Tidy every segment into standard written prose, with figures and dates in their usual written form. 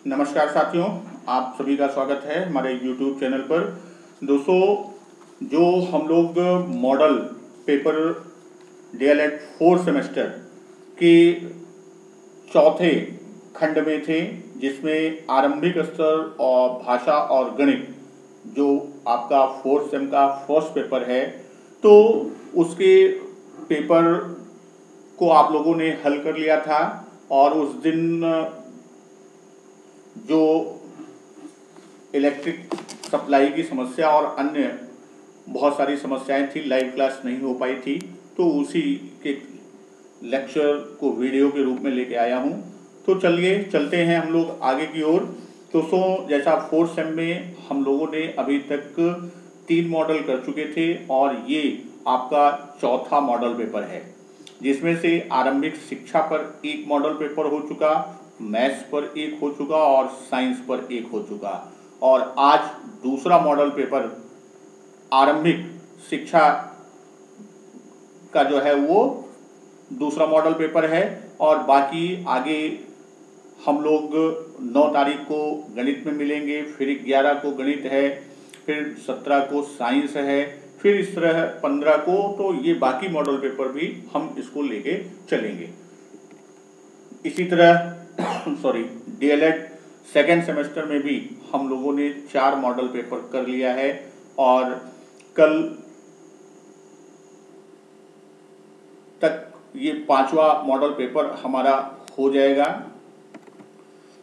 नमस्कार साथियों, आप सभी का स्वागत है हमारे YouTube चैनल पर। दोस्तों, जो हम लोग मॉडल पेपर DLED 4 सेमेस्टर के चौथे खंड में थे, जिसमें आरंभिक स्तर और भाषा और गणित जो आपका 4th सेम का फर्स्ट पेपर है, तो उसके पेपर को आप लोगों ने हल कर लिया था। और उस दिन जो इलेक्ट्रिक सप्लाई की समस्या और अन्य बहुत सारी समस्याएं थी, लाइव क्लास नहीं हो पाई थी, तो उसी के लेक्चर को वीडियो के रूप में लेके आया हूं। तो चलिए चलते हैं हम लोग आगे की ओर। दोस्तों, जैसा 4th सेम में हम लोगों ने अभी तक 3 मॉडल कर चुके थे और ये आपका चौथा मॉडल पेपर है, जिसमें से आरंभिक शिक्षा पर 1 मॉडल पेपर हो चुका, मैथ्स पर 1 हो चुका और साइंस पर 1 हो चुका। और आज दूसरा मॉडल पेपर आरंभिक शिक्षा का जो है वो दूसरा मॉडल पेपर है। और बाकी आगे हम लोग 9 तारीख को गणित में मिलेंगे, फिर 11 को गणित है, फिर 17 को साइंस है, फिर इस तरह 15 को तो ये बाकी मॉडल पेपर भी हम इसको लेके चलेंगे। इसी तरह DLED सेकेंड सेमेस्टर में भी हम लोगों ने 4 मॉडल पेपर कर लिया है और कल तक ये 5वां मॉडल पेपर हमारा हो जाएगा।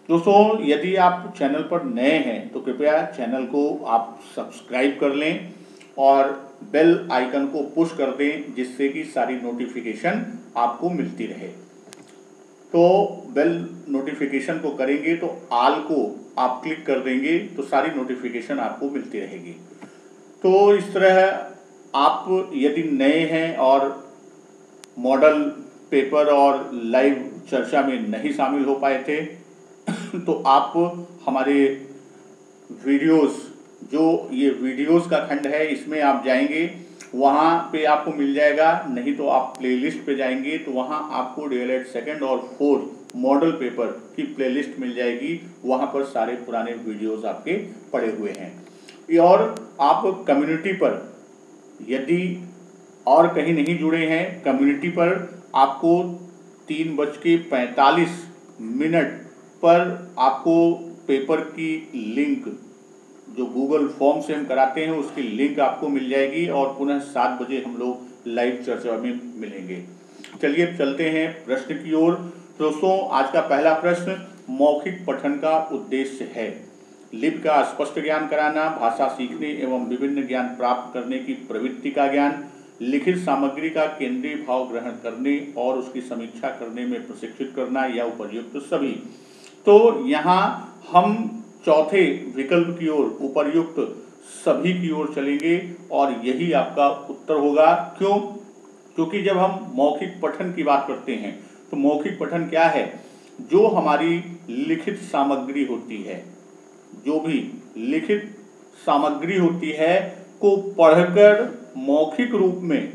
दोस्तों, यदि आप चैनल पर नए हैं तो कृपया चैनल को आप सब्सक्राइब कर लें और बेल आइकन को पुश कर दें, जिससे कि सारी नोटिफिकेशन आपको मिलती रहे। तो बेल नोटिफिकेशन को करेंगे तो ऑल को आप क्लिक कर देंगे तो सारी नोटिफिकेशन आपको मिलती रहेगी। तो इस तरह आप यदि नए हैं और मॉडल पेपर और लाइव चर्चा में नहीं शामिल हो पाए थे तो आप हमारे वीडियोस, जो ये वीडियोस का खंड है, इसमें आप जाएंगे, वहाँ पे आपको मिल जाएगा। नहीं तो आप प्लेलिस्ट पे जाएंगे तो वहाँ आपको DLED सेकेंड और 4th मॉडल पेपर की प्लेलिस्ट मिल जाएगी। वहाँ पर सारे पुराने वीडियोस आपके पड़े हुए हैं। और आप कम्युनिटी पर यदि और कहीं नहीं जुड़े हैं, कम्युनिटी पर आपको 3:45 पर आपको पेपर की लिंक, जो गूगल फॉर्म से हम कराते हैं, उसकी लिंक आपको मिल जाएगी और पुनः 7 बजे हम लोग लाइव चर्चा में मिलेंगे। चलिए चलते हैं प्रश्न की ओर। दोस्तों, आज का पहला प्रश्न मौखिक पठन का उद्देश्य है। लिपि का स्पष्ट ज्ञान कराना, भाषा सीखने एवं विभिन्न ज्ञान प्राप्त करने की प्रवृत्ति का ज्ञान, लिखित सामग्री का केंद्रीय भाव ग्रहण करने और उसकी समीक्षा करने में प्रशिक्षित करना या उपर्युक्त सभी। तो यहाँ हम चौथे विकल्प की ओर, उपर्युक्त सभी की ओर चलेंगे और यही आपका उत्तर होगा। क्यों? क्योंकि जब हम मौखिक पठन की बात करते हैं तो मौखिक पठन क्या है? जो हमारी लिखित सामग्री होती है, जो भी लिखित सामग्री होती है को पढ़कर मौखिक रूप में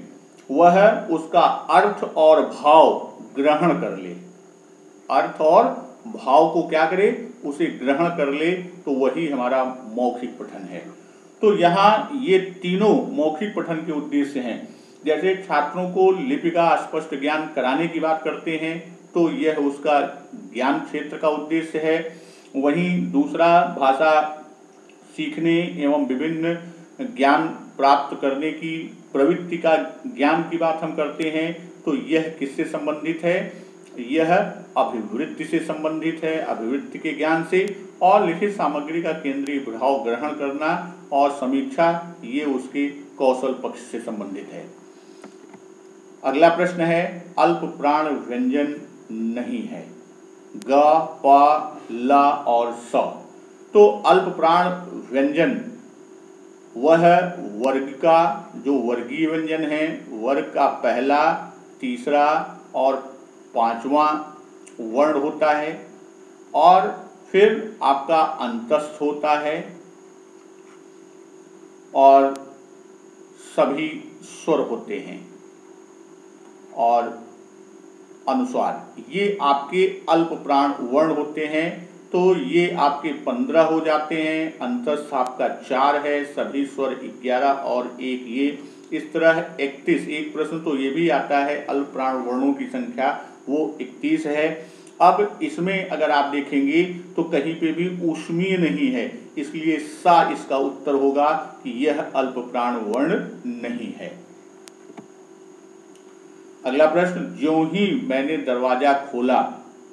वह उसका अर्थ और भाव ग्रहण कर ले, अर्थ और भाव को क्या करे, उसे ग्रहण कर ले, तो वही हमारा मौखिक पठन है। तो यहाँ ये तीनों मौखिक पठन के उद्देश्य हैं। जैसे छात्रों को लिपि का स्पष्ट ज्ञान कराने की बात करते हैं तो यह उसका ज्ञान क्षेत्र का उद्देश्य है। वहीं दूसरा, भाषा सीखने एवं विभिन्न ज्ञान प्राप्त करने की प्रवृत्ति का ज्ञान की बात हम करते हैं तो यह किससे संबंधित है? यह अभिवृत्ति से संबंधित है, अभिवृत्ति के ज्ञान से। और लिखित सामग्री का केंद्रीय भाव ग्रहण करना और समीक्षा, ये उसके कौशल पक्ष से संबंधित है। अगला प्रश्न है, अल्प प्राण व्यंजन नहीं है। ग, प, ल और स। तो अल्प प्राण व्यंजन वह वर्ग का, जो वर्गीय व्यंजन है, वर्ग का पहला, तीसरा और 5वां वर्ण होता है और फिर आपका अंतस्थ होता है और सभी स्वर होते हैं और अनुस्वार, ये आपके अल्प प्राण वर्ण होते हैं। तो ये आपके 15 हो जाते हैं, अंतस्थ आपका 4 है, सभी स्वर 11 और एक ये, इस तरह 31। एक प्रश्न तो ये भी आता है अल्प प्राण वर्णों की संख्या वो 31 है। अब इसमें अगर आप देखेंगे तो कहीं पे भी ऊष्मीय नहीं है, इसलिए सा इसका उत्तर होगा कि यह अल्प प्राण वर्ण नहीं है। अगला प्रश्न, ज्यों ही मैंने दरवाजा खोला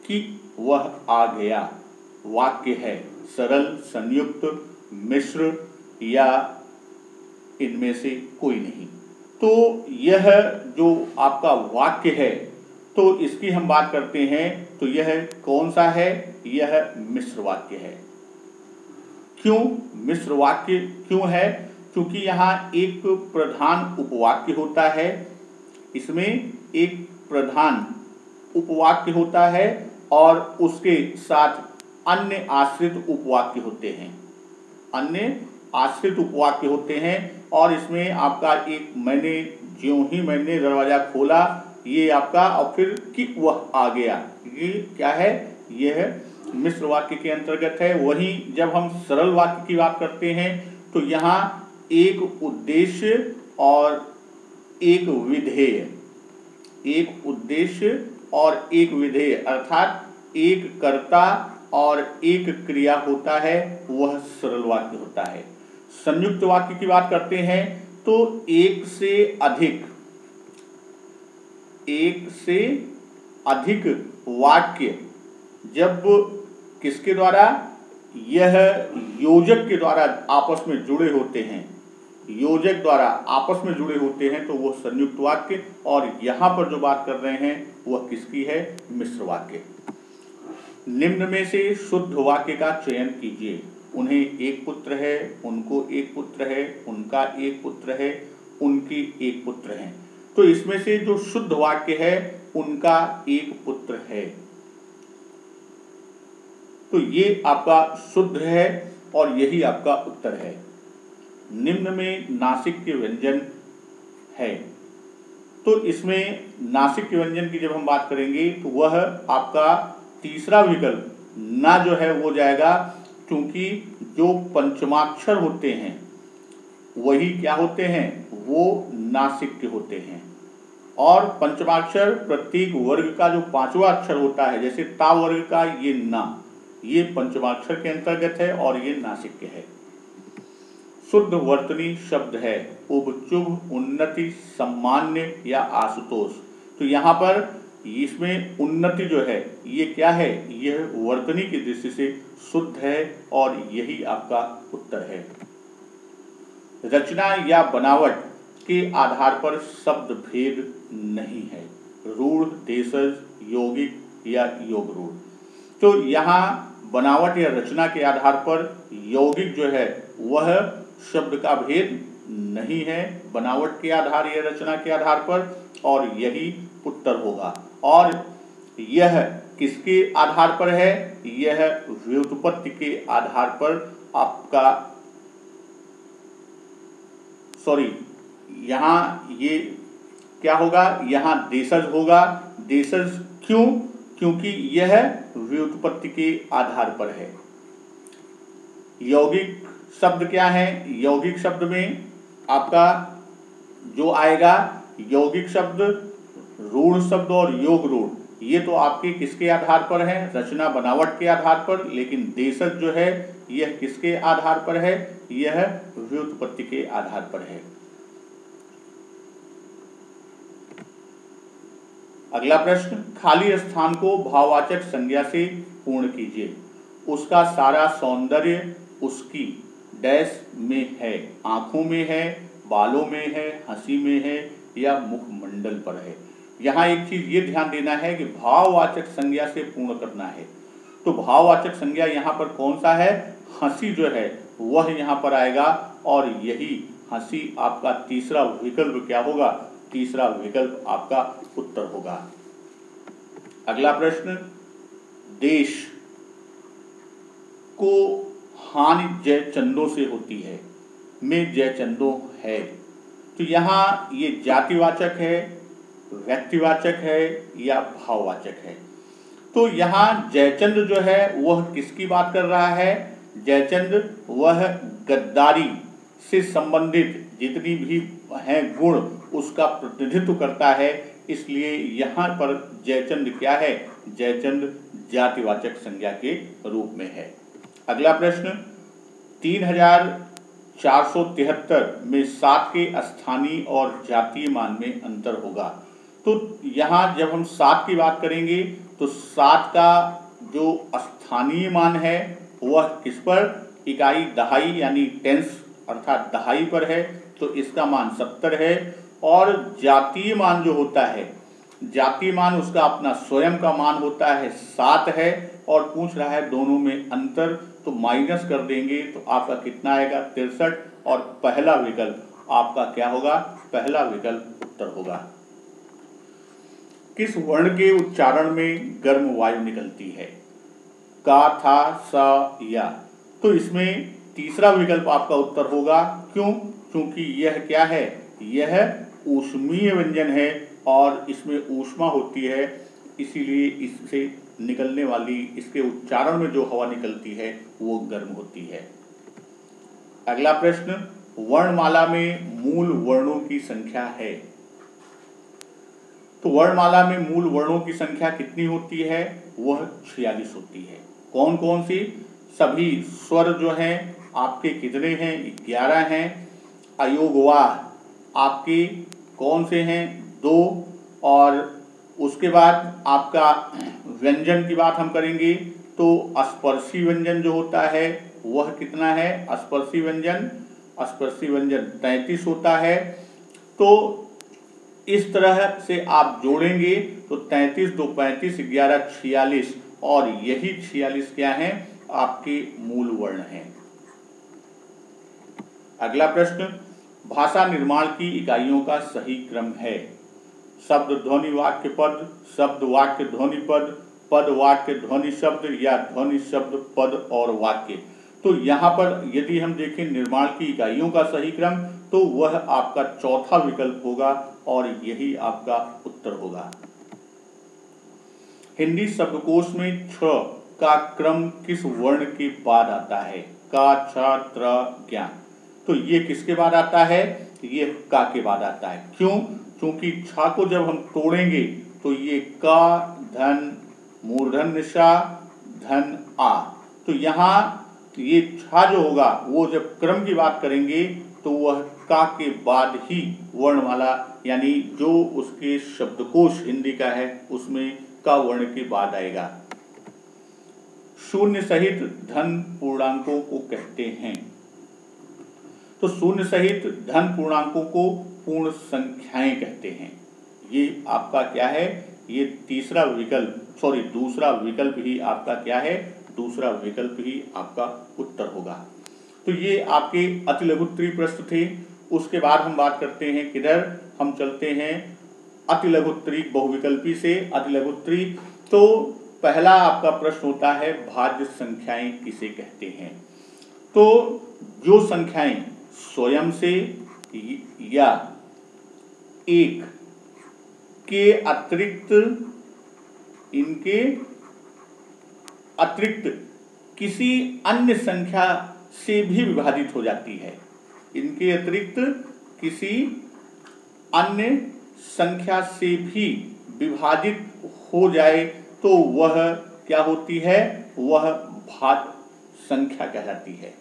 कि वह आ गया, वाक्य है सरल, संयुक्त, मिश्र या इनमें से कोई नहीं। तो यह जो आपका वाक्य है तो इसकी हम बात करते हैं तो यह कौन सा है? यह मिश्र वाक्य है। क्यों मिश्र वाक्य क्यों है? क्योंकि यहाँ एक प्रधान उपवाक्य होता है, इसमें एक प्रधान उपवाक्य होता है और उसके साथ अन्य आश्रित उपवाक्य होते हैं, अन्य आश्रित उपवाक्य होते हैं। और इसमें आपका एक ज्यों ही मैंने दरवाजा खोला, ये आपका, और फिर कि वह आ गया, ये क्या है? यह मिश्र वाक्य के अंतर्गत है। वहीं जब हम सरल वाक्य की बात करते हैं तो यहाँ एक उद्देश्य और एक विधेय, एक उद्देश्य और एक विधेय अर्थात एक कर्ता और एक क्रिया होता है, वह सरल वाक्य होता है। संयुक्त वाक्य की बात करते हैं तो एक से अधिक वाक्य जब किसके द्वारा? यह योजक के द्वारा आपस में जुड़े होते हैं, योजक द्वारा आपस में जुड़े होते हैं तो वह संयुक्त वाक्य। और यहाँ पर जो बात कर रहे हैं वह किसकी है? मिश्र वाक्य। निम्न में से शुद्ध वाक्य का चयन कीजिए। उन्हें एक पुत्र है, उनको एक पुत्र है, उनका एक पुत्र है, उनकी एक पुत्र है। तो इसमें से जो शुद्ध वाक्य है उनका एक पुत्र है, तो ये आपका शुद्ध है और यही आपका उत्तर है। निम्न में नासिक के व्यंजन है, तो इसमें नासिक के व्यंजन की जब हम बात करेंगे तो वह आपका तीसरा विकल्प ना जो है वो जाएगा, क्योंकि जो पंचमाक्षर होते हैं वही क्या होते हैं? वो नासिक के होते हैं। और पंचमाक्षर प्रत्येक वर्ग का जो पांचवा अक्षर होता है, जैसे ता वर्ग का ये ना, ये पंचमाक्षर के अंतर्गत है और ये नासिक के है। शुद्ध वर्तनी शब्द है उब, चुभ, उन्नति, सम्मान्य या आशुतोष। तो यहाँ पर इसमें उन्नति जो है ये क्या है? यह वर्तनी की दृष्टि से शुद्ध है और यही आपका उत्तर है। रचना या बनावट के आधार पर शब्द भेद नहीं है, रूढ़, देशज, यौगिक या योग रूढ़। तो यहाँ बनावट या रचना के आधार पर यौगिक जो है वह शब्द का भेद नहीं है, बनावट के आधार या रचना के आधार पर, और यही उत्तर होगा। और यह किसके आधार पर है? यह व्युत्पत्ति के आधार पर आपका, यहाँ ये क्या होगा? यहाँ देशज होगा। देशज क्यों? क्योंकि यह व्युत्पत्ति के आधार पर है। यौगिक शब्द क्या है? यौगिक शब्द में आपका जो आएगा, यौगिक शब्द, रूढ़ शब्द और योग रूढ़, ये तो आपके किसके आधार पर है? रचना बनावट के आधार पर। लेकिन देशज जो है यह किसके आधार पर है? यह व्युत्पत्ति के आधार पर है। अगला प्रश्न, खाली स्थान को भाववाचक संज्ञा से पूर्ण कीजिए। उसका सारा सौंदर्य उसकी डैश में है, आंखों में है, बालों में है, हंसी में है या मुखमंडल पर है। यहाँ एक चीज ये ध्यान देना है कि भाववाचक संज्ञा से पूर्ण करना है। तो भाववाचक संज्ञा यहाँ पर कौन सा है? हंसी जो है वह यहाँ पर आएगा और यही हंसी आपका तीसरा विकल्प क्या होगा? तीसरा विकल्प आपका उत्तर होगा। अगला प्रश्न, देश को हानि जय चंदों से होती है, में जय चंदों है। तो यहाँ ये जातिवाचक है, व्यक्तिवाचक है या भाववाचक है। तो तो यहाँ जयचंद जो है वह किसकी बात कर रहा है? जयचंद वह गद्दारी से संबंधित जितनी भी हैं गुण उसका प्रतिनिधित्व करता है, इसलिए यहाँ पर जयचंद क्या है? जयचंद जातिवाचक संज्ञा के रूप में है। अगला प्रश्न, 3473 में 7 के स्थानीय और जातीय मान में अंतर होगा। तो यहाँ जब हम 7 की बात करेंगे तो 7 का जो स्थानीय मान है वह किस पर? इकाई दहाई यानी टेंस अर्थात दहाई पर है, तो इसका मान 70 है। और जातीय मान जो होता है, जातीय मान उसका अपना स्वयं का मान होता है 7 है, और पूछ रहा है दोनों में अंतर, तो माइनस कर देंगे तो आपका कितना आएगा? 63। और पहला विकल्प आपका क्या होगा? पहला विकल्प उत्तर होगा। किस वर्ण के उच्चारण में गर्म वायु निकलती है? का, था, सा, या? तो इसमें तीसरा विकल्प आपका उत्तर होगा। क्यों? क्योंकि यह क्या है? यह ऊष्मीय व्यंजन है और इसमें ऊष्मा होती है, इसीलिए इससे निकलने वाली, इसके उच्चारण में जो हवा निकलती है वो गर्म होती है। अगला प्रश्न, वर्णमाला में मूल वर्णों की संख्या है। तो वर्णमाला में मूल वर्णों की संख्या कितनी होती है? वह 46 होती है। कौन कौन सी? सभी स्वर जो हैं आपके कितने हैं? 11 हैं। अयोगवाह आपके कौन से हैं? 2। और उसके बाद आपका व्यंजन की बात हम करेंगे तो स्पर्शी व्यंजन जो होता है वह कितना है? स्पर्शी व्यंजन 33 होता है। तो इस तरह से आप जोड़ेंगे तो 33, 2, 35, 11, 46, और यही 46 क्या हैं? आपके मूल वर्ण हैं। अगला प्रश्न, भाषा निर्माण की इकाइयों का सही क्रम है। शब्द ध्वनि वाक्य पद, शब्द वाक्य ध्वनि पद, पद वाक्य ध्वनि शब्द, या ध्वनि शब्द पद और वाक्य। तो यहाँ पर यदि हम देखें निर्माण की इकाइयों का सही क्रम, तो वह आपका चौथा विकल्प होगा और यही आपका उत्तर होगा। हिंदी शब्दकोश में छ का क्रम किस वर्ण के बाद आता है? का, छ, त्र, ज्ञ। तो ये किसके बाद आता है? ये का के बाद आता है। क्यों? क्योंकि छ को जब हम तोड़ेंगे तो ये का, धन, मूर्धन्य षा, धन, आ। तो यहाँ ये छ जो होगा वो जब क्रम की बात करेंगे तो वह का के बाद ही वर्णमाला यानी जो उसके शब्दकोश हिंदी का है उसमें का वर्ण के बाद आएगा। शून्य सहित धन पूर्णांकों को कहते हैं। तो शून्य सहित धन पूर्णांकों को पूर्ण संख्याएं कहते हैं। ये आपका क्या है? ये दूसरा विकल्प ही आपका क्या है? दूसरा विकल्प ही आपका उत्तर होगा। तो ये आपके अतिलघुत्तरी प्रश्न थे। उसके बाद हम बात करते हैं किधर? हम चलते हैं अतिलघुत्तरी बहुविकल्पी से अतिलघुत्तरी। तो पहला आपका प्रश्न होता है भाज्य संख्याएं किसे कहते हैं? तो जो संख्याएं स्वयं से या एक के अतिरिक्त, इनके अतिरिक्त किसी अन्य संख्या से भी विभाजित हो जाती है, इनके अतिरिक्त किसी अन्य संख्या से भी विभाजित हो जाए तो वह क्या होती है? वह भाज्य संख्या कहलाती है।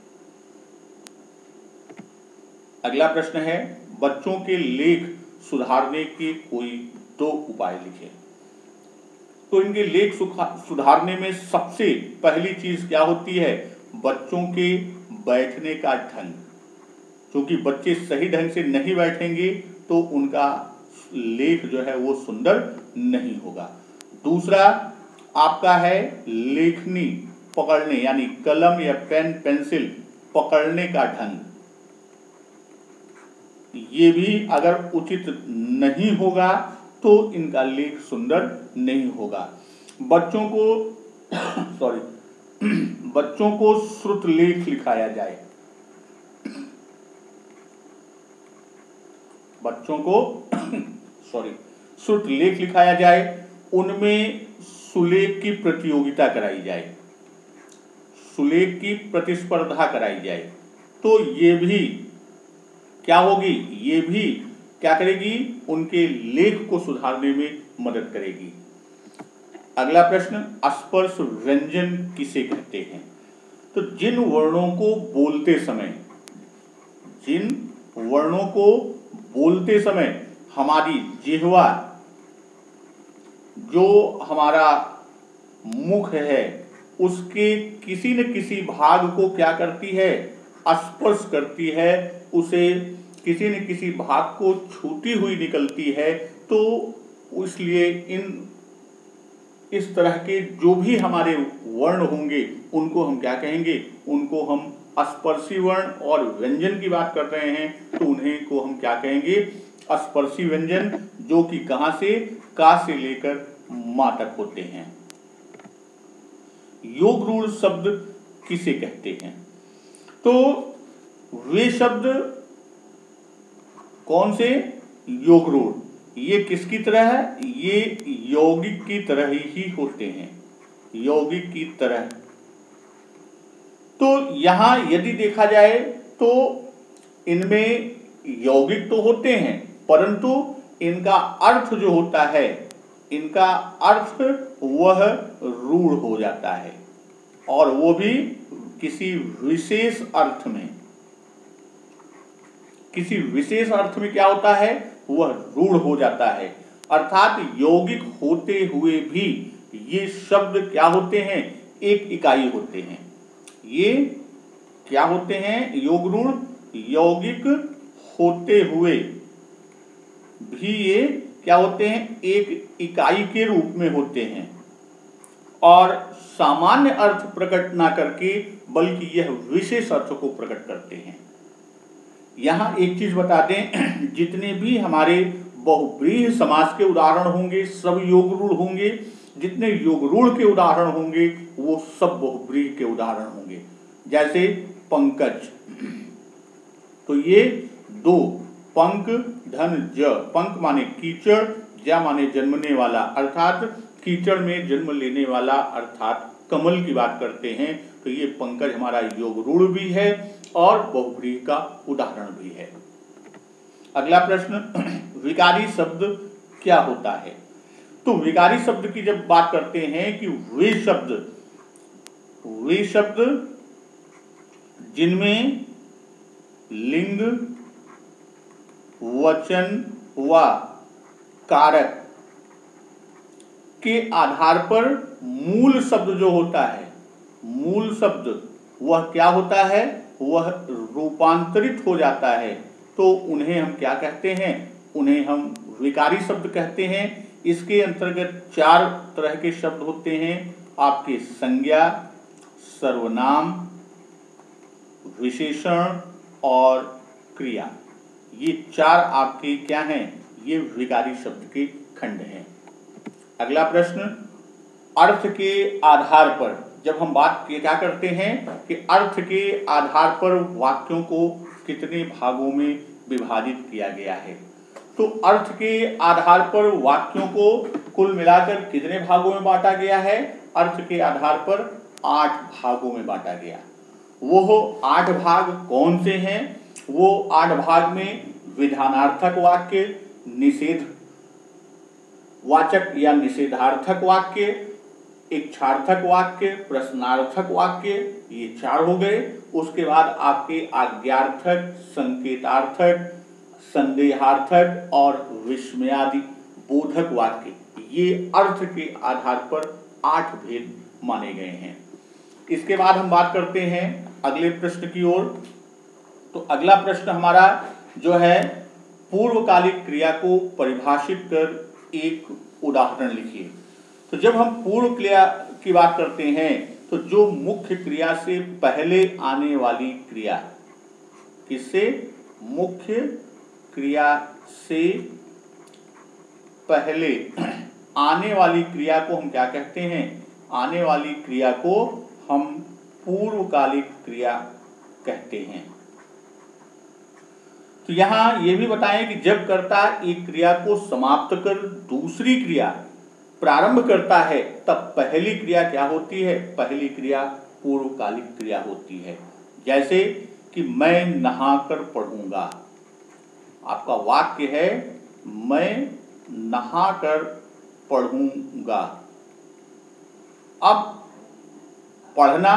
अगला प्रश्न है बच्चों के लेख सुधारने के कोई 2 उपाय लिखें। तो इनके लेख सुधारने में सबसे पहली चीज क्या होती है? बच्चों के बैठने का ढंग। क्योंकि बच्चे सही ढंग से नहीं बैठेंगे तो उनका लेख जो है वो सुंदर नहीं होगा। दूसरा आपका है लेखनी पकड़ने यानी कलम या पेन पेंसिल पकड़ने का ढंग। ये भी अगर उचित नहीं होगा तो इनका लेख सुंदर नहीं होगा। बच्चों को श्रुत लेख लिखाया जाए। बच्चों को श्रुत लेख लिखाया जाए, उनमें सुलेख की प्रतियोगिता कराई जाए, सुलेख की प्रतिस्पर्धा कराई जाए, तो ये भी क्या होगी, ये भी क्या करेगी, उनके लेख को सुधारने में मदद करेगी। अगला प्रश्न, स्पर्श व्यंजन किसे कहते हैं? तो जिन वर्णों को बोलते समय, जिन वर्णों को बोलते समय हमारी जिह्वा, जो हमारा मुख है, उसके किसी न किसी भाग को क्या करती है, स्पर्श करती है, उसे किसी न किसी भाग को छूती हुई निकलती है, तो इसलिए इस तरह के जो भी हमारे वर्ण होंगे उनको हम क्या कहेंगे, उनको हम स्पर्शी वर्ण, और व्यंजन की बात कर रहे हैं तो उन्हें को हम क्या कहेंगे, स्पर्शी व्यंजन, जो कि कहां से, का से लेकर मा तक होते हैं। योग रूढ़ शब्द किसे कहते हैं? तो वे शब्द कौन से, योग रूढ़, ये किसकी तरह है, ये यौगिक की तरह ही होते हैं, यौगिक की तरह। तो यहां यदि देखा जाए तो इनमें यौगिक तो होते हैं, परंतु इनका अर्थ जो होता है, इनका अर्थ वह रूढ़ हो जाता है, और वो भी किसी विशेष अर्थ में, किसी विशेष अर्थ में क्या होता है, वह रूढ़ हो जाता है। अर्थात यौगिक होते हुए भी ये शब्द क्या होते हैं, एक इकाई होते हैं। ये क्या होते हैं, योग रूढ़ यौगिक होते हुए भी ये क्या होते हैं, एक इकाई के रूप में होते हैं, और सामान्य अर्थ प्रकट ना करके बल्कि यह विशेष अर्थ को प्रकट करते हैं। यहां एक चीज बता दें, जितने भी हमारे बहुव्रीहि समास के उदाहरण होंगे सब योग रूढ़ होंगे, जितने योग रूढ़ के उदाहरण होंगे वो सब बहुव्रीहि के उदाहरण होंगे। जैसे पंकज, तो ये दो, पंक धन ज, पंक माने कीचड़, ज माने जन्मने वाला, अर्थात कीचड़ में जन्म लेने वाला, अर्थात कमल की बात करते हैं। तो ये पंकज हमारा योग रूढ़ भी है और बहुव्रीहि का उदाहरण भी है। अगला प्रश्न, विकारी शब्द क्या होता है? तो विकारी शब्द की जब बात करते हैं कि वे शब्द जिनमें लिंग, वचन व कारक के आधार पर मूल शब्द जो होता है, मूल शब्द वह क्या होता है, वह रूपांतरित हो जाता है, तो उन्हें हम क्या कहते हैं, उन्हें हम विकारी शब्द कहते हैं। इसके अंतर्गत 4 तरह के शब्द होते हैं, आपके संज्ञा, सर्वनाम, विशेषण और क्रिया। ये 4 आपके क्या हैं, ये विकारी शब्द के खंड हैं। अगला प्रश्न, अर्थ के आधार पर जब हम बात क्या करते हैं कि अर्थ के आधार पर वाक्यों को कितने भागों में विभाजित किया गया है, तो अर्थ के आधार पर वाक्यों को कुल मिलाकर कितने भागों में बांटा गया है, अर्थ के आधार पर 8 भागों में बांटा गया। वो 8 भाग कौन से हैं? वो 8 भाग में विधानार्थक वाक्य, निषेध वाचक या निषेधार्थक वाक्य, इच्छार्थक वाक्य, प्रश्नार्थक वाक्य, ये 4 हो गए। उसके बाद आपके आज्ञार्थक, संकेतार्थक, संदेहार्थक और विस्मयादि बोधक वाक्य, ये अर्थ के आधार पर 8 भेद माने गए हैं। इसके बाद हम बात करते हैं अगले प्रश्न की ओर। तो अगला प्रश्न हमारा जो है, पूर्वकालिक क्रिया को परिभाषित कर एक उदाहरण लिखिए। तो जब हम पूर्व क्रिया की बात करते हैं तो जो मुख्य क्रिया से पहले आने वाली क्रिया, किससे, मुख्य क्रिया से पहले आने वाली क्रिया को हम क्या कहते हैं, आने वाली क्रिया को हम पूर्वकालिक क्रिया कहते हैं। तो यहां यह भी बताएं कि जब कर्ता एक क्रिया को समाप्त कर दूसरी क्रिया प्रारंभ करता है तब पहली क्रिया क्या होती है? पहली क्रिया पूर्वकालिक क्रिया होती है। जैसे कि मैं नहाकर पढ़ूंगा, आपका वाक्य है मैं नहाकर पढ़ूंगा। अब पढ़ना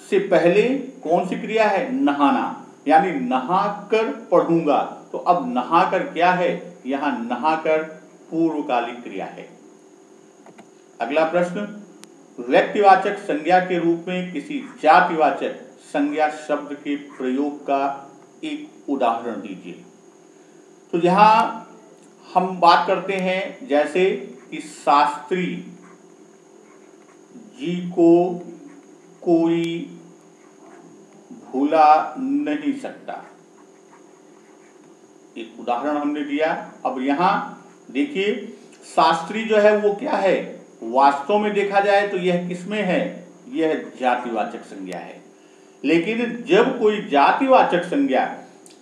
से पहले कौन सी क्रिया है? नहाना, यानी नहाकर पढ़ूंगा। तो अब नहाकर क्या है? यहां नहाकर पूर्वकालिक क्रिया है। अगला प्रश्न, व्यक्तिवाचक संज्ञा के रूप में किसी जातिवाचक संज्ञा शब्द के प्रयोग का एक उदाहरण दीजिए। तो यहां हम बात करते हैं जैसे कि शास्त्री जी को कोई भूला नहीं सकता, एक उदाहरण हमने दिया। अब यहां देखिए शास्त्री जो है वो क्या है? वास्तव में देखा जाए तो यह किसमें है? यह जातिवाचक संज्ञा है। लेकिन जब कोई जातिवाचक संज्ञा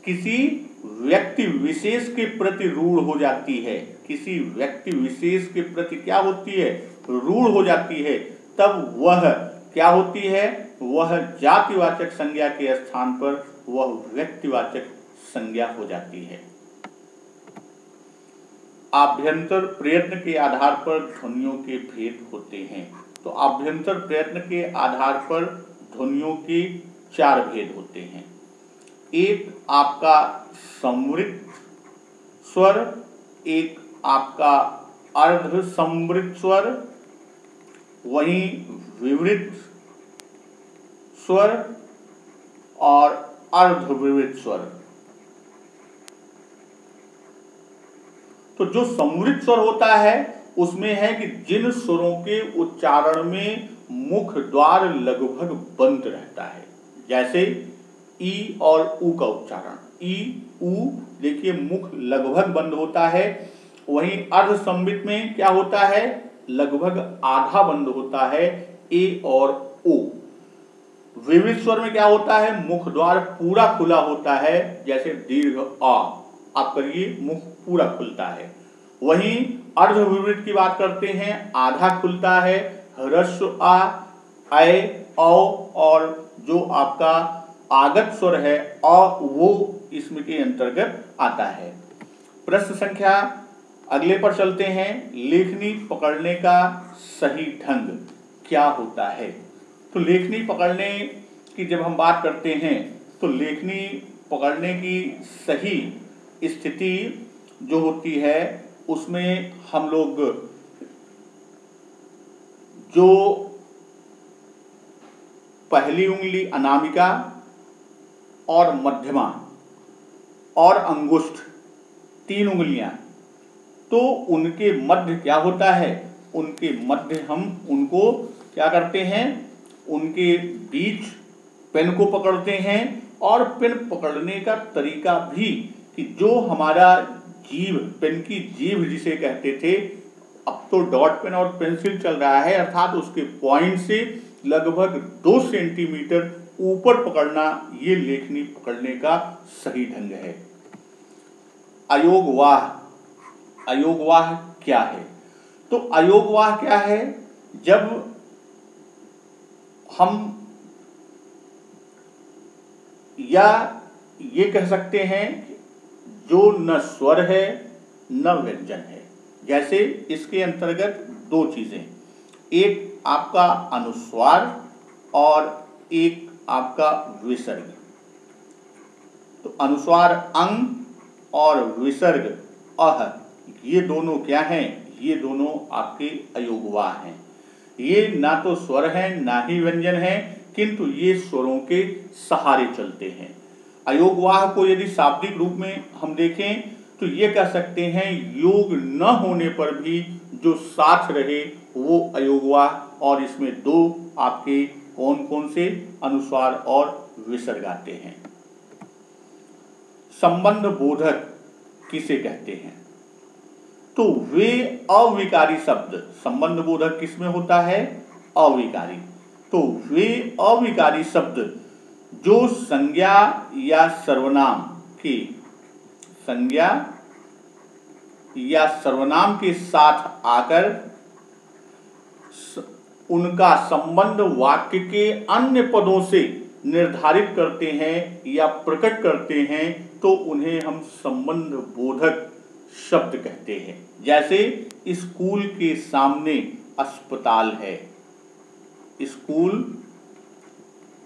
किसी व्यक्ति विशेष के प्रति रूढ़ हो जाती है, किसी व्यक्ति विशेष के प्रति क्या होती है? रूढ़ हो जाती है, तब वह क्या होती है? वह जातिवाचक संज्ञा के स्थान पर वह व्यक्तिवाचक संज्ञा हो जाती है। आभ्यंतर प्रयत्न के आधार पर ध्वनियों के भेद होते हैं। तो आभ्यंतर प्रयत्न के आधार पर ध्वनियों के 4 भेद होते हैं। एक आपका समृद्ध स्वर, एक आपका अर्ध समृद्ध स्वर, वहीं विवृत स्वर और अर्धविवृत स्वर। तो जो समृद्ध स्वर होता है उसमें है कि जिन स्वरों के उच्चारण में मुख द्वार लगभग बंद रहता है, जैसे ई और ऊ का उच्चारण, ई ऊ देखिए मुख लगभग बंद होता है। वहीं अर्ध संबित में क्या होता है? लगभग आधा बंद होता है, ए और ओ। विवृत स्वर में क्या होता है? मुख द्वार पूरा खुला होता है, जैसे दीर्घ आ, आप करिए मुख पूरा खुलता है। वहीं अर्ध विवृत की बात करते हैं, आधा खुलता है, ह्रस्व आ, ऐ, औ और जो आपका आगत स्वर है अ, वो इसमें के अंतर्गत आता है। प्रश्न संख्या अगले पर चलते हैं। लेखनी पकड़ने का सही ढंग क्या होता है? तो लेखनी पकड़ने की जब हम बात करते हैं तो लेखनी पकड़ने की सही स्थिति जो होती है उसमें हम लोग जो पहली उंगली अनामिका और मध्यमा और अंगुष्ठ 3 उंगलियां, तो उनके मध्य क्या होता है? उनके मध्य हम उनको क्या करते हैं? उनके बीच पेन को पकड़ते हैं। और पेन पकड़ने का तरीका भी कि जो हमारा जीभ, पेन की जीभ जिसे कहते थे, अब तो डॉट पेन और पेंसिल चल रहा है, अर्थात उसके पॉइंट से लगभग 2 सेंटीमीटर ऊपर पकड़ना, ये लेखनी पकड़ने का सही ढंग है। अयोगवाह, अयोगवाह क्या है? तो अयोगवाह क्या है? जब हम या ये कह सकते हैं जो न स्वर है न व्यंजन है। जैसे इसके अंतर्गत 2 चीजें, एक आपका अनुस्वार और एक आपका विसर्ग। तो अनुस्वार अंग और विसर्ग अह, ये दोनों क्या हैं? ये दोनों आपके अयोगवाह हैं। ये ना तो स्वर हैं ना ही व्यंजन हैं, किंतु ये स्वरों के सहारे चलते हैं। अयोगवाह को यदि शाब्दिक रूप में हम देखें तो ये कह सकते हैं योग न होने पर भी जो साथ रहे वो अयोगवाह, और इसमें 2 आपके कौन कौन से? अनुस्वार और विसर्ग आते हैं। संबंध बोधक किसे कहते हैं? तो वे अविकारी शब्द, संबंध बोधक किसमें होता है? अविकारी। तो वे अविकारी शब्द जो संज्ञा या सर्वनाम के, संज्ञा या सर्वनाम के साथ आकर उनका संबंध वाक्य के अन्य पदों से निर्धारित करते हैं या प्रकट करते हैं तो उन्हें हम संबंध बोधक शब्द कहते हैं। जैसे स्कूल के सामने अस्पताल है, स्कूल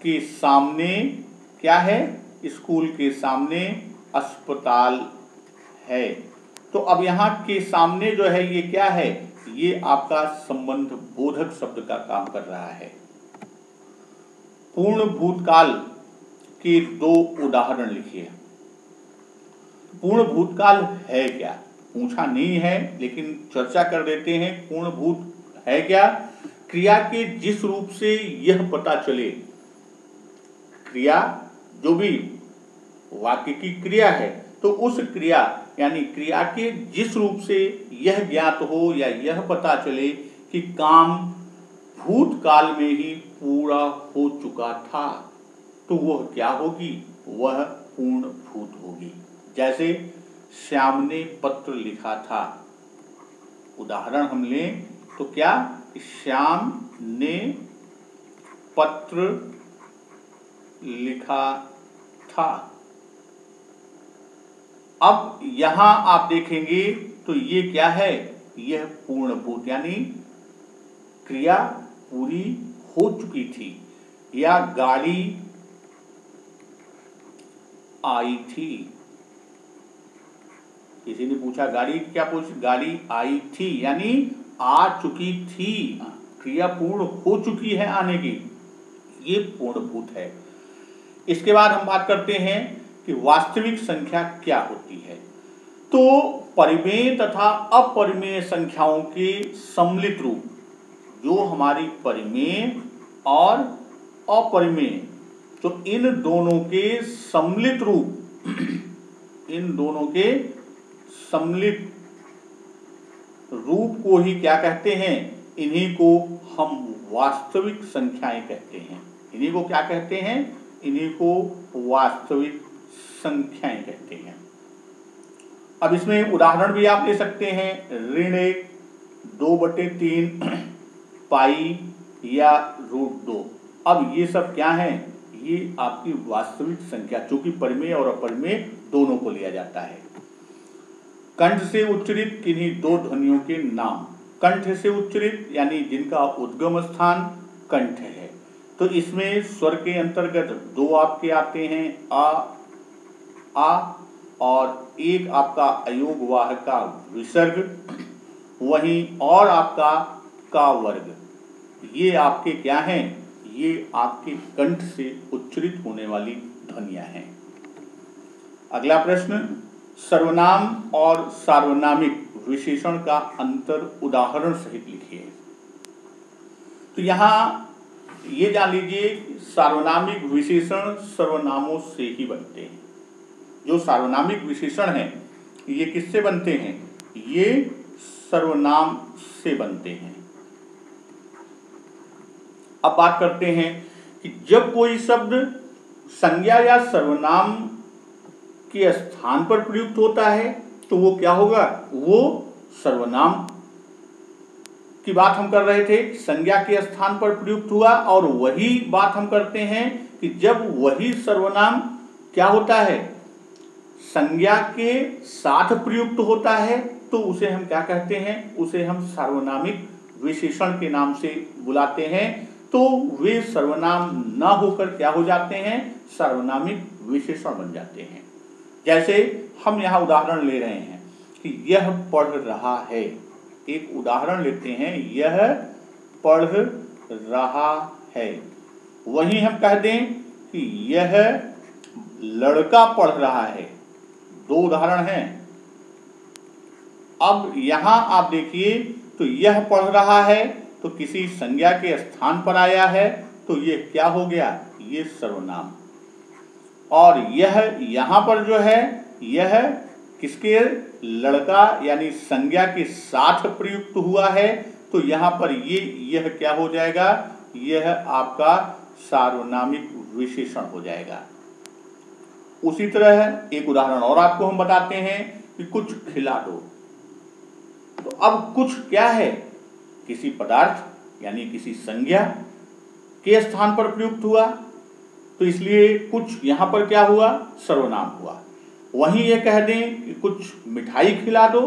के सामने क्या है, स्कूल के सामने अस्पताल है। तो अब यहाँ के सामने जो है ये क्या है, ये आपका संबंध बोधक शब्द का काम कर रहा है। पूर्ण भूतकाल के दो उदाहरण लिखिए। पूर्ण भूतकाल है क्या, पूछा नहीं है लेकिन चर्चा कर देते हैं। पूर्ण भूत है क्या, क्रिया के जिस रूप से यह पता चले, क्रिया जो भी वाक्य की क्रिया है तो उस क्रिया यानी क्रिया के जिस रूप से यह ज्ञात हो या यह पता चले कि काम भूतकाल में ही पूरा हो चुका था, तो वह क्या होगी, वह पूर्ण भूत होगी। जैसे श्याम ने पत्र लिखा था, उदाहरण हम लें तो क्या, श्याम ने पत्र लिखा था। अब यहां आप देखेंगे तो ये क्या है, यह पूर्ण भूत यानी क्रिया पूरी हो चुकी थी। या गाड़ी आई थी, किसी ने पूछा गाड़ी क्या, गाड़ी आई थी यानी आ चुकी थी, क्रिया पूर्ण हो चुकी है आने की, ये पूर्ण भूत है। इसके बाद हम बात करते हैं कि वास्तविक संख्या क्या होती है। तो परिमेय तथा अपरिमेय संख्याओं के सम्मिलित रूप, जो हमारी परिमेय और अपरिमेय, तो इन दोनों के सम्मिलित रूप, इन दोनों के सम्मिलित रूप को ही क्या कहते हैं, इन्हीं को हम वास्तविक संख्याएं कहते हैं। इन्हीं को क्या कहते हैं, इन्हीं को वास्तविक संख्याएं कहते हैं। अब इसमें उदाहरण भी आप ले सकते हैं, ऋण 1, 2/3, पाई या √2। अब ये सब क्या है, ये आपकी वास्तविक संख्या, चूंकि परिमेय और अपरिमेय दोनों को लिया जाता है। कंठ से उच्चरित किन्हीं दो ध्वनियों के नाम, कंठ से उच्चरित यानी जिनका उद्गम स्थान कंठ है, तो इसमें स्वर के अंतर्गत दो आपके आते हैं, आ और एक आपका अयोगवाह का विसर्ग, वहीं और आपका का वर्ग, ये आपके क्या हैं, ये आपके कंठ से उच्चरित होने वाली ध्वनियां हैं। अगला प्रश्न, सर्वनाम और सार्वनामिक विशेषण का अंतर उदाहरण सहित लिखिए। तो यहाँ ये जान लीजिए, सार्वनामिक विशेषण सर्वनामों से ही बनते हैं। जो सार्वनामिक विशेषण हैं ये किससे बनते हैं, ये सर्वनाम से बनते हैं। अब बात करते हैं कि जब कोई शब्द संज्ञा या सर्वनाम के स्थान पर प्रयुक्त होता है तो वो क्या होगा, वो सर्वनाम की बात हम कर रहे थे, संज्ञा के स्थान पर प्रयुक्त हुआ। और वही बात हम करते हैं कि जब वही सर्वनाम क्या होता है, संज्ञा के साथ प्रयुक्त होता है तो उसे हम क्या कहते हैं, उसे हम सार्वनामिक विशेषण के नाम से बुलाते हैं। तो वे सर्वनाम ना होकर क्या हो जाते हैं, सार्वनामिक विशेषण बन जाते हैं। जैसे हम यहाँ उदाहरण ले रहे हैं कि यह पढ़ रहा है, एक उदाहरण लेते हैं, यह पढ़ रहा है। वहीं हम कह दें कि यह लड़का पढ़ रहा है, दो उदाहरण हैं। अब यहां आप देखिए तो यह पढ़ रहा है तो किसी संज्ञा के स्थान पर आया है, तो यह क्या हो गया, ये सर्वनाम। और यह यहां पर जो है, यह किसके, लड़का यानी संज्ञा के साथ प्रयुक्त हुआ है, तो यहां पर यह क्या हो जाएगा, यह आपका सार्वनामिक विशेषण हो जाएगा। उसी तरह एक उदाहरण और आपको हम बताते हैं कि कुछ खिला दो। तो अब कुछ क्या है, किसी पदार्थ यानी किसी संज्ञा के स्थान पर प्रयुक्त हुआ, तो इसलिए कुछ यहाँ पर क्या हुआ, सर्वनाम हुआ। वहीं ये कह दें कि कुछ मिठाई खिला दो,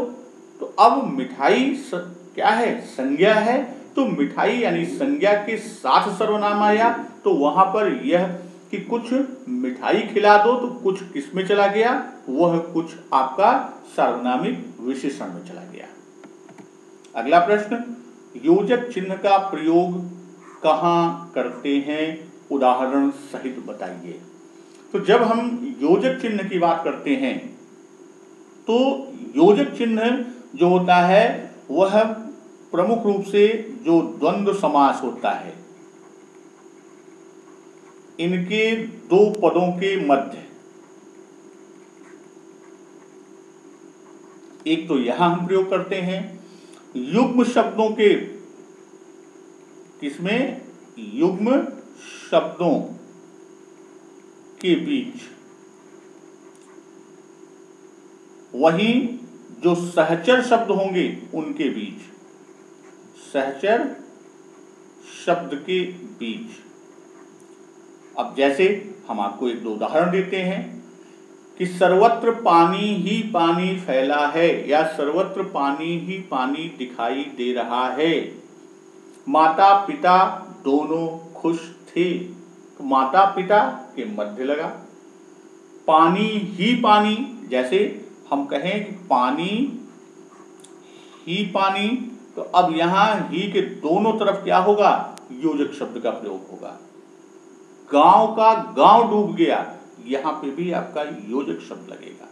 तो अब मिठाई क्या है, संज्ञा है, तो मिठाई यानी संज्ञा के साथ सर्वनाम आया, तो वहां पर यह कि कुछ मिठाई खिला दो, तो कुछ किस में चला गया, वह कुछ आपका सार्वनामिक विशेषण में चला गया। अगला प्रश्न, योजक चिन्ह का प्रयोग कहाँ करते हैं, उदाहरण सहित बताइए। तो जब हम योजक चिन्ह की बात करते हैं, तो योजक चिन्ह जो होता है वह प्रमुख रूप से जो द्वंद्व समास होता है, इनके दो पदों के मध्य, एक तो यहां हम प्रयोग करते हैं युग्म शब्दों के, किसमें, युग्म शब्दों के बीच, वहीं जो सहचर शब्द होंगे उनके बीच, सहचर शब्द के बीच। अब जैसे हम आपको एक दो उदाहरण देते हैं कि सर्वत्र पानी ही पानी फैला है, या सर्वत्र पानी ही पानी दिखाई दे रहा है, माता पिता दोनों खुश थे, तो माता पिता के मध्य लगा। पानी ही पानी, जैसे हम कहें कि पानी ही पानी, तो अब यहां ही के दोनों तरफ क्या होगा, योजक शब्द का प्रयोग होगा। गांव का गांव डूब गया, यहां पे भी आपका योजक शब्द लगेगा।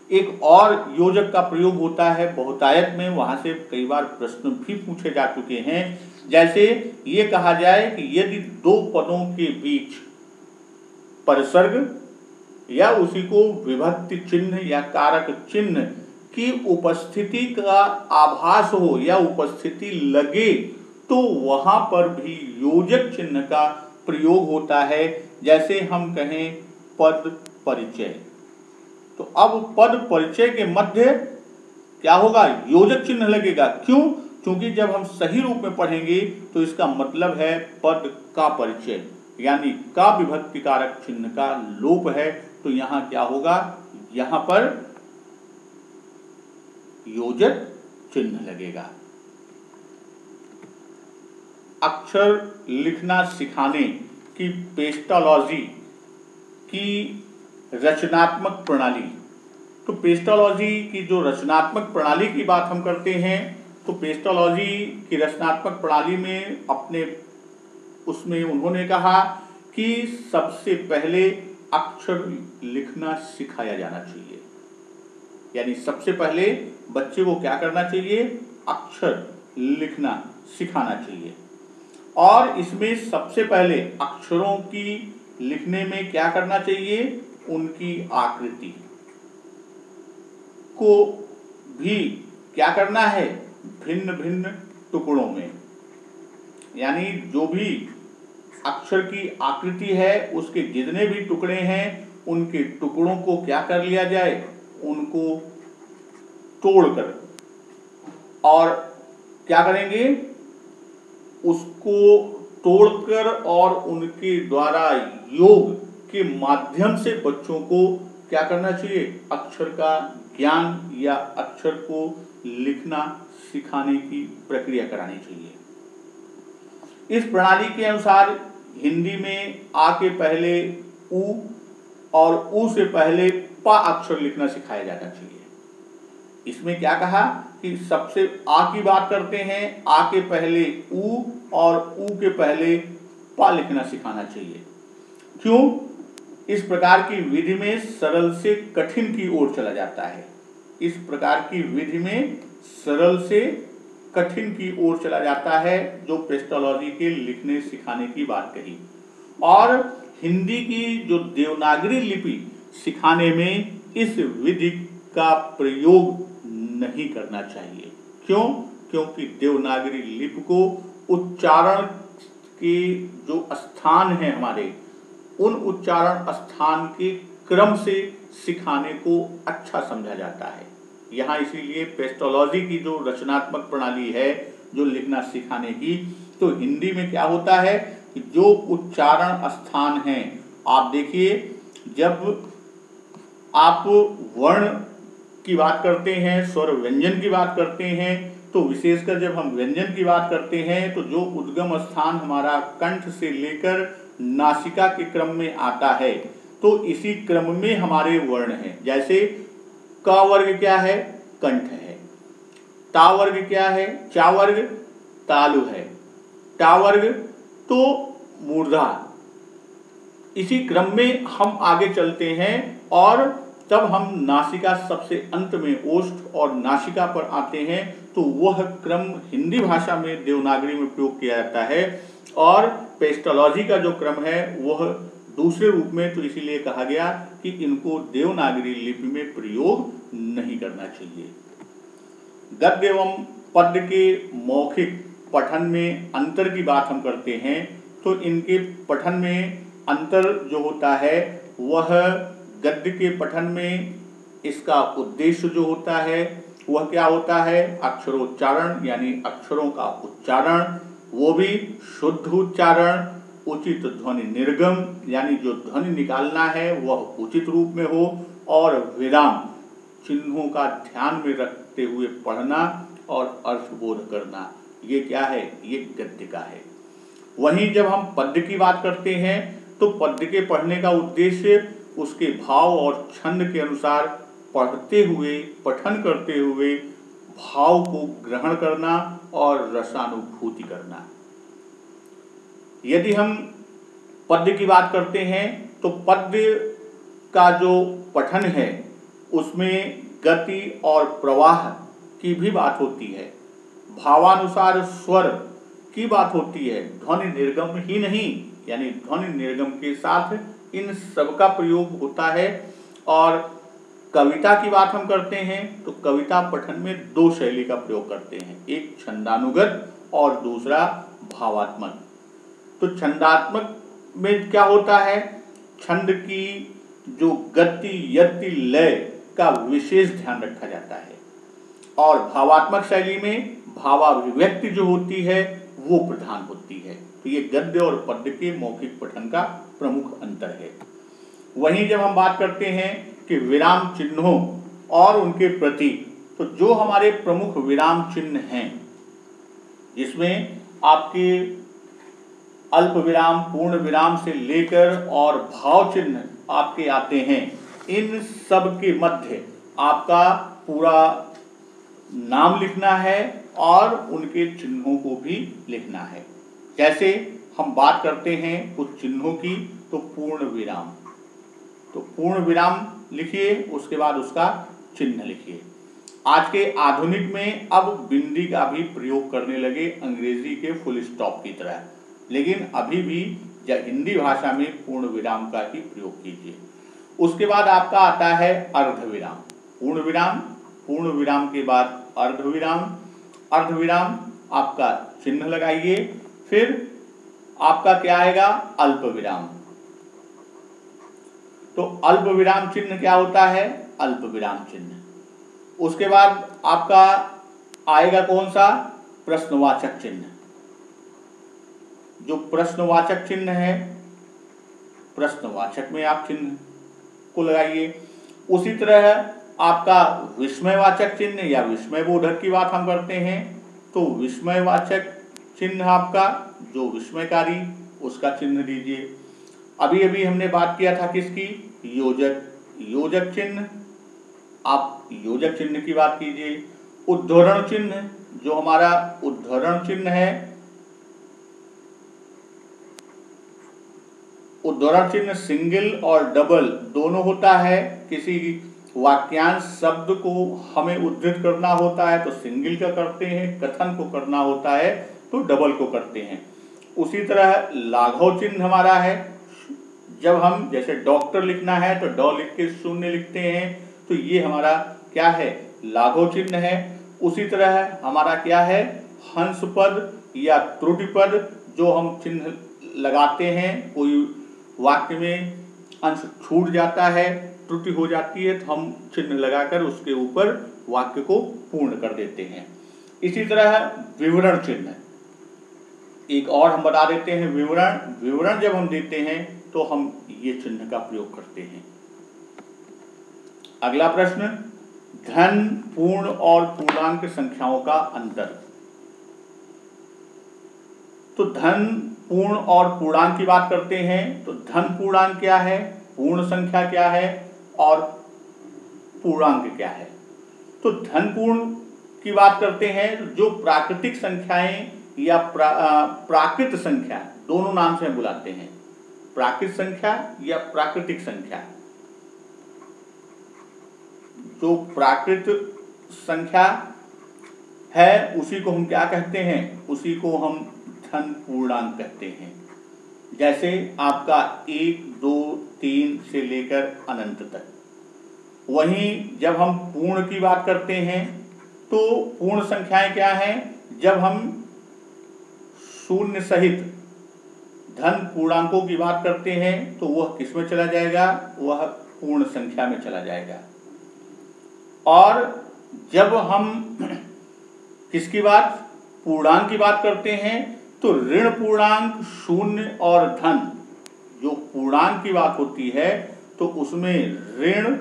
एक और योजक का प्रयोग होता है बहुतायत में, वहां से कई बार प्रश्न भी पूछे जा चुके हैं। जैसे ये कहा जाए कि यदि दो पदों के बीच परसर्ग या उसी को विभक्ति चिन्ह या कारक चिन्ह की उपस्थिति का आभास हो या उपस्थिति लगे, तो वहां पर भी योजक चिन्ह का प्रयोग होता है। जैसे हम कहें पद परिचय, तो अब पद परिचय के मध्य क्या होगा, योजक चिन्ह लगेगा। क्यों, क्योंकि जब हम सही रूप में पढ़ेंगे तो इसका मतलब है पद का परिचय, यानी का विभक्ति कारक चिन्ह का लोप है, तो यहां क्या होगा, यहां पर योजक चिन्ह लगेगा। अक्षर लिखना सिखाने की पेस्टोलॉजी की रचनात्मक प्रणाली, तो पेस्टोलॉजी की जो रचनात्मक प्रणाली की बात हम करते हैं, तो पेस्टोलॉजी की रचनात्मक प्रणाली में अपने उसमें उन्होंने कहा कि सबसे पहले अक्षर लिखना सिखाया जाना चाहिए, यानी सबसे पहले बच्चे को क्या करना चाहिए, अक्षर लिखना सिखाना चाहिए। और इसमें सबसे पहले अक्षरों की लिखने में क्या करना चाहिए, उनकी आकृति को भी क्या करना है, भिन्न भिन्न टुकड़ों में, यानी जो भी अक्षर की आकृति है उसके जितने भी टुकड़े हैं उनके टुकड़ों को क्या कर लिया जाए, उनको तोड़कर, और क्या करेंगे, उसको तोड़कर और उनके द्वारा योग के माध्यम से बच्चों को क्या करना चाहिए, अक्षर का ज्ञान या अक्षर को लिखना सिखाने की प्रक्रिया करानी चाहिए। इस प्रणाली के अनुसार हिंदी में आ के पहले उ और उ से पहले पा अक्षर लिखना सिखाया जाना चाहिए। इसमें क्या कहा कि सबसे आ की बात करते हैं, आ के पहले उ और उ के पहले पा लिखना सिखाना चाहिए। क्यों, इस प्रकार की विधि में सरल से कठिन की ओर चला जाता है, इस प्रकार की विधि में सरल से कठिन की ओर चला जाता है, जो पेस्टोलॉजी के लिखने सिखाने की बात कही। और हिंदी की जो देवनागरी लिपि सिखाने में इस विधि का प्रयोग नहीं करना चाहिए। क्यों, क्योंकि देवनागरी लिपि को उच्चारण के जो स्थान है हमारे, उन उच्चारण स्थान के क्रम से सिखाने को अच्छा समझा जाता है। यहाँ इसीलिए पेस्टोलॉजी की जो रचनात्मक प्रणाली है जो लिखना सिखाने की, तो हिंदी में क्या होता है कि जो उच्चारण स्थान हैं, आप देखिए जब आप वर्ण की बात करते हैं, स्वर व्यंजन की बात करते हैं, तो विशेषकर जब हम व्यंजन की बात करते हैं तो जो उद्गम स्थान हमारा कंठ से लेकर नासिका के क्रम में आता है, तो इसी क्रम में हमारे वर्ण हैं। जैसे क वर्ग क्या है? कंठ है। ता वर्ग क्या है? चा वर्ग तालु है। टा वर्ग तो मूर्धा। इसी क्रम में हम आगे चलते हैं और तब हम नासिका सबसे अंत में ओष्ठ और नासिका पर आते हैं, तो वह क्रम हिंदी भाषा में देवनागरी में प्रयोग किया जाता है और पेस्टोलॉजी का जो क्रम है वह दूसरे रूप में, तो इसीलिए कहा गया कि इनको देवनागरी लिपि में प्रयोग नहीं करना चाहिए। गद्य एवं पद्य के मौखिक पठन में अंतर की बात हम करते हैं, तो इनके पठन में अंतर जो होता है वह गद्य के पठन में इसका उद्देश्य जो होता है वह क्या होता है? अक्षरोच्चारण, यानी अक्षरों का उच्चारण, वो भी शुद्ध उच्चारण, उचित ध्वनि निर्गम, यानी जो ध्वनि निकालना है वह उचित रूप में हो, और विराम चिन्हों का ध्यान में रखते हुए पढ़ना और अर्थबोध करना, ये क्या है? ये गद्य का है। वहीं जब हम पद्य की बात करते हैं तो पद्य के पढ़ने का उद्देश्य उसके भाव और छंद के अनुसार पढ़ते हुए, पठन करते हुए भाव को ग्रहण करना और रसानुभूति करना। यदि हम पद्य की बात करते हैं तो पद्य का जो पठन है उसमें गति और प्रवाह की भी बात होती है, भावानुसार स्वर की बात होती है, ध्वनि निर्गम ही नहीं, यानी ध्वनि निर्गम के साथ इन सब का प्रयोग होता है। और कविता की बात हम करते हैं तो कविता पठन में दो शैली का प्रयोग करते हैं, एक छंदानुगत और दूसरा भावात्मक। तो छंदात्मक में क्या होता है? छंद की जो गति, यति, लय का विशेष ध्यान रखा जाता है, और भावात्मक शैली में भावाभिव्यक्ति जो होती है वो प्रधान होती है। तो ये गद्य और पद्य के मौखिक पठन का प्रमुख अंतर है। वहीं जब हम बात करते हैं कि विराम चिन्हों और उनके प्रतीक, तो जो हमारे प्रमुख विराम चिन्ह हैं जिसमें आपके अल्प विराम, पूर्ण विराम से लेकर और भाव चिन्ह आपके आते हैं, इन सब के मध्य आपका पूरा नाम लिखना है और उनके चिन्हों को भी लिखना है। जैसे हम बात करते हैं कुछ चिन्हों की, तो पूर्ण विराम, तो पूर्ण विराम लिखिए, उसके बाद उसका चिन्ह लिखिए। आज के आधुनिक में अब बिंदी का भी प्रयोग करने लगे अंग्रेजी के फुल स्टॉप की तरह, लेकिन अभी भी हिंदी भाषा में पूर्ण विराम का ही प्रयोग कीजिए। उसके बाद आपका आता है अर्धविराम। पूर्ण विराम, पूर्ण विराम के बाद अर्धविराम, अर्धविराम आपका चिन्ह लगाइए, फिर आपका क्या आएगा? अल्प विराम। तो अल्प विराम चिन्ह क्या होता है? अल्प विराम चिन्ह। उसके बाद आपका आएगा कौन सा? प्रश्नवाचक चिन्ह। जो प्रश्नवाचक चिन्ह है, प्रश्नवाचक में आप चिन्ह को लगाइए। उसी तरह आपका विस्मयवाचक चिन्ह या विस्मयबोधक की बात हम करते हैं, तो विस्मयवाचक चिन्ह आपका जो विस्मयकारी, उसका चिन्ह दीजिए। अभी अभी हमने बात किया था किसकी? योजक, योजक चिन्ह, आप योजक चिन्ह की बात कीजिए। उद्धरण चिन्ह, जो हमारा उद्धरण चिन्ह है, उद्धरण चिन्ह सिंगल और डबल दोनों होता है। किसी वाक्यांश शब्द को हमें उद्धृत करना होता है तो सिंगल का करते हैं, कथन को करना होता है तो डबल को करते हैं। उसी तरह लाघव चिन्ह हमारा है, जब हम जैसे डॉक्टर लिखना है तो डॉ लिख के शून्य लिखते हैं, तो ये हमारा क्या है? लाघव चिन्ह है। उसी तरह हमारा क्या है? हंस पद या त्रुटि पद, जो हम चिन्ह लगाते हैं, कोई वाक्य में अंश छूट जाता है, त्रुटि हो जाती है, तो हम चिन्ह लगाकर उसके ऊपर वाक्य को पूर्ण कर देते हैं। इसी तरह विवरण चिन्ह, एक और हम बता देते हैं। विवरण जब हम देते हैं तो हम ये चिन्ह का प्रयोग करते हैं। अगला प्रश्न, धन, पूर्ण और पूर्णांक संख्याओं का अंतर। तो धन, पूर्ण और पूर्णांक की बात करते हैं तो धन पूर्णांक क्या है, पूर्ण संख्या क्या है और पूर्णांक क्या है। तो धन पूर्ण की बात करते हैं जो प्राकृतिक संख्याएं या प्राकृत संख्या, दोनों नाम से हम बुलाते हैं, प्राकृत संख्या या प्राकृतिक संख्या। जो प्राकृत संख्या है उसी को हम क्या कहते हैं, उसी को हम धन पूर्णांक कहते हैं। जैसे आपका 1, 2, 3 से लेकर अनंत तक। वहीं जब हम पूर्ण की बात करते हैं तो पूर्ण संख्याएं क्या हैं, जब हम शून्य सहित धन पूर्णांकों की बात करते हैं तो वह किस में चला जाएगा, वह पूर्ण संख्या में चला जाएगा। और जब हम किसकी बात, पूर्णांक की बात करते हैं तो ऋण पूर्णांक, शून्य और धन, जो पूर्णांक की बात होती है तो उसमें ऋण,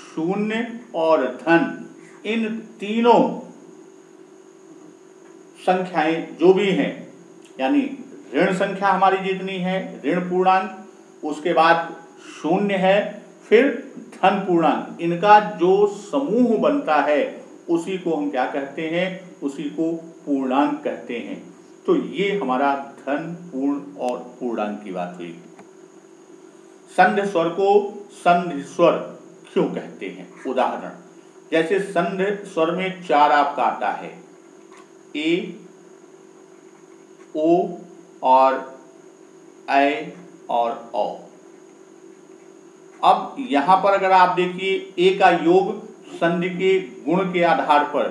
शून्य और धन, इन तीनों संख्याएं जो भी हैं, यानी ऋण संख्या हमारी जितनी है, ऋण पूर्णांक, उसके बाद शून्य है, फिर धन पूर्णांक, इनका जो समूह बनता है उसी को हम क्या कहते हैं, उसी को पूर्णांक कहते हैं। तो ये हमारा धन, पूर्ण और पूर्णांक की बात हुई। संधि स्वर को संधि स्वर क्यों कहते हैं? उदाहरण, जैसे संधि स्वर में 4 आपका आता है, ए, ओ और ऐ और औ। अब यहां पर अगर आप देखिए, ए का योग संधि के गुण के आधार पर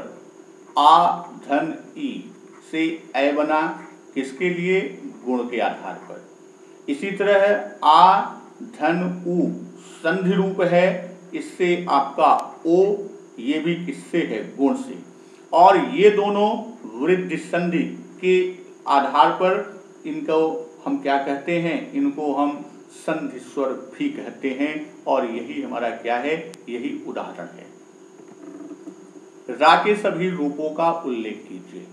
आ धन ई से ऐ बना, किसके लिए, गुण के आधार पर। इसी तरह आ धन उ संधि रूप है, इससे आपका ओ, ये भी किससे है, गुण से। और ये दोनों वृद्धि संधि के आधार पर इनको हम क्या कहते हैं, इनको हम संधि स्वर भी कहते हैं। और यही हमारा क्या है, यही उदाहरण है। रा के सभी रूपों का उल्लेख कीजिए।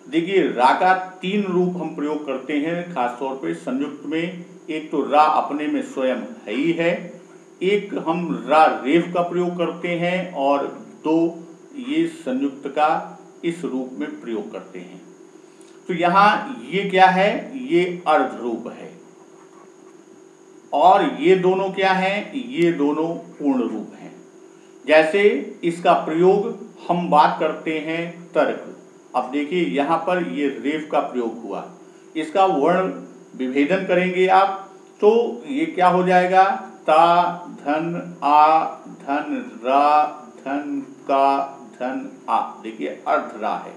देखिए, रा का 3 रूप हम प्रयोग करते हैं खासतौर पे संयुक्त में। एक तो रा अपने में स्वयं है ही है, एक हम रा रेफ का प्रयोग करते हैं, और 2 ये संयुक्त का इस रूप में प्रयोग करते हैं। तो यहाँ ये क्या है, ये अर्ध रूप है, और ये दोनों क्या हैं, ये दोनों पूर्ण रूप हैं। जैसे इसका प्रयोग हम बात करते हैं तर्क। अब देखिए यहाँ पर ये रेफ का प्रयोग हुआ, इसका वर्ण विभेदन करेंगे आप तो ये क्या हो जाएगा, ता धन आ धन रा धन का धन आ। देखिए अर्ध रा है,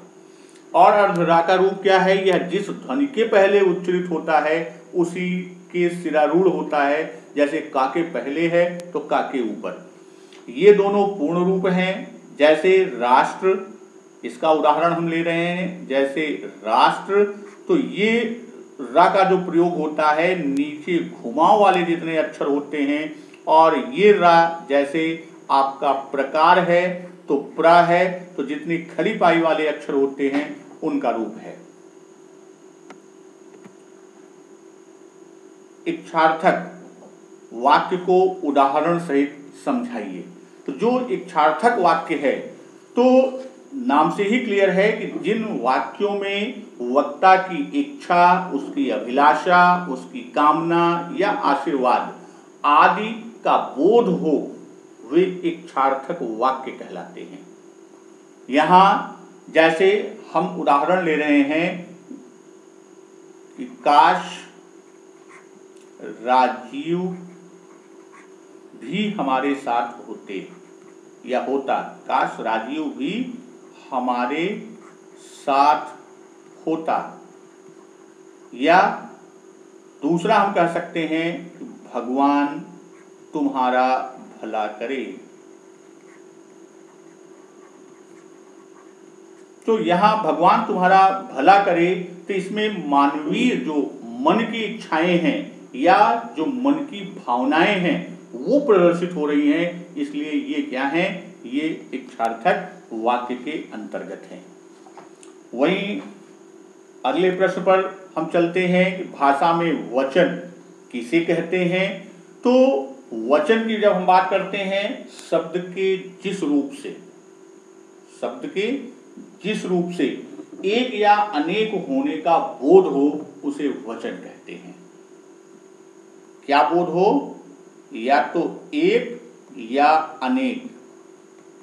और अर्ध रा का रूप क्या है, यह जिस ध्वनि के पहले उच्चरित होता है उसी के सिरारूढ़ होता है। जैसे का के पहले है तो का के ऊपर। ये दोनों पूर्ण रूप हैं। जैसे राष्ट्र, इसका उदाहरण हम ले रहे हैं, जैसे राष्ट्र, तो ये रा का जो प्रयोग होता है नीचे घुमाव वाले जितने अक्षर होते हैं, और ये रा जैसे आपका प्रकार है तो प्रा है, तो जितनी खड़ी पाई वाले अक्षर होते हैं उनका रूप है। इच्छार्थक वाक्य को उदाहरण सहित समझाइए। तो जो इच्छार्थक वाक्य है, तो नाम से ही क्लियर है कि जिन वाक्यों में वक्ता की इच्छा, उसकी अभिलाषा, उसकी कामना या आशीर्वाद आदि का बोध हो, वे इच्छार्थक वाक्य कहलाते हैं। यहाँ जैसे हम उदाहरण ले रहे हैं कि काश राजीव भी हमारे साथ होते, या होता, काश राजीव भी हमारे साथ होता। या दूसरा हम कह सकते हैं कि भगवान तुम्हारा भला करे। तो यहाँ भगवान तुम्हारा भला करे, तो इसमें मानवीय जो मन की इच्छाएं हैं या जो मन की भावनाएं हैं वो प्रदर्शित हो रही हैं, इसलिए ये क्या है, ये इच्छार्थक वाक्य के अंतर्गत है। वहीं अगले प्रश्न पर हम चलते हैं कि भाषा में वचन किसे कहते हैं। तो वचन की जब हम बात करते हैं, शब्द के जिस रूप से एक या अनेक होने का बोध हो उसे वचन कहते हैं। क्या बोध हो, या तो एक या अनेक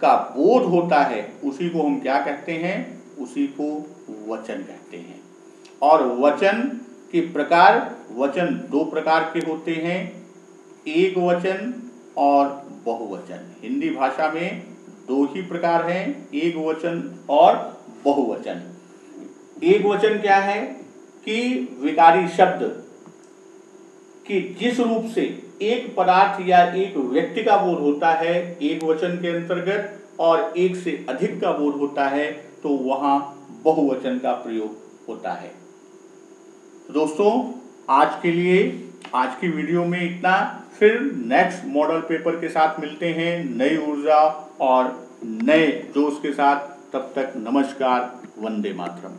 का बोध होता है, उसी को हम क्या कहते हैं, उसी को वचन कहते हैं। और वचन के प्रकार, वचन दो प्रकार के होते हैं, एक वचन और बहुवचन। हिंदी भाषा में दो ही प्रकार हैं, एक वचन और बहुवचन। एक वचन क्या है कि विकारी शब्द कि जिस रूप से एक पदार्थ या एक व्यक्ति का बोध होता है एक वचन के अंतर्गत, और एक से अधिक का बोध होता है तो वहां बहुवचन का प्रयोग होता है। दोस्तों, आज के लिए आज की वीडियो में इतना। फिर नेक्स्ट मॉडल पेपर के साथ मिलते हैं नई ऊर्जा और नए जोश के साथ। तब तक नमस्कार, वंदे मातरम।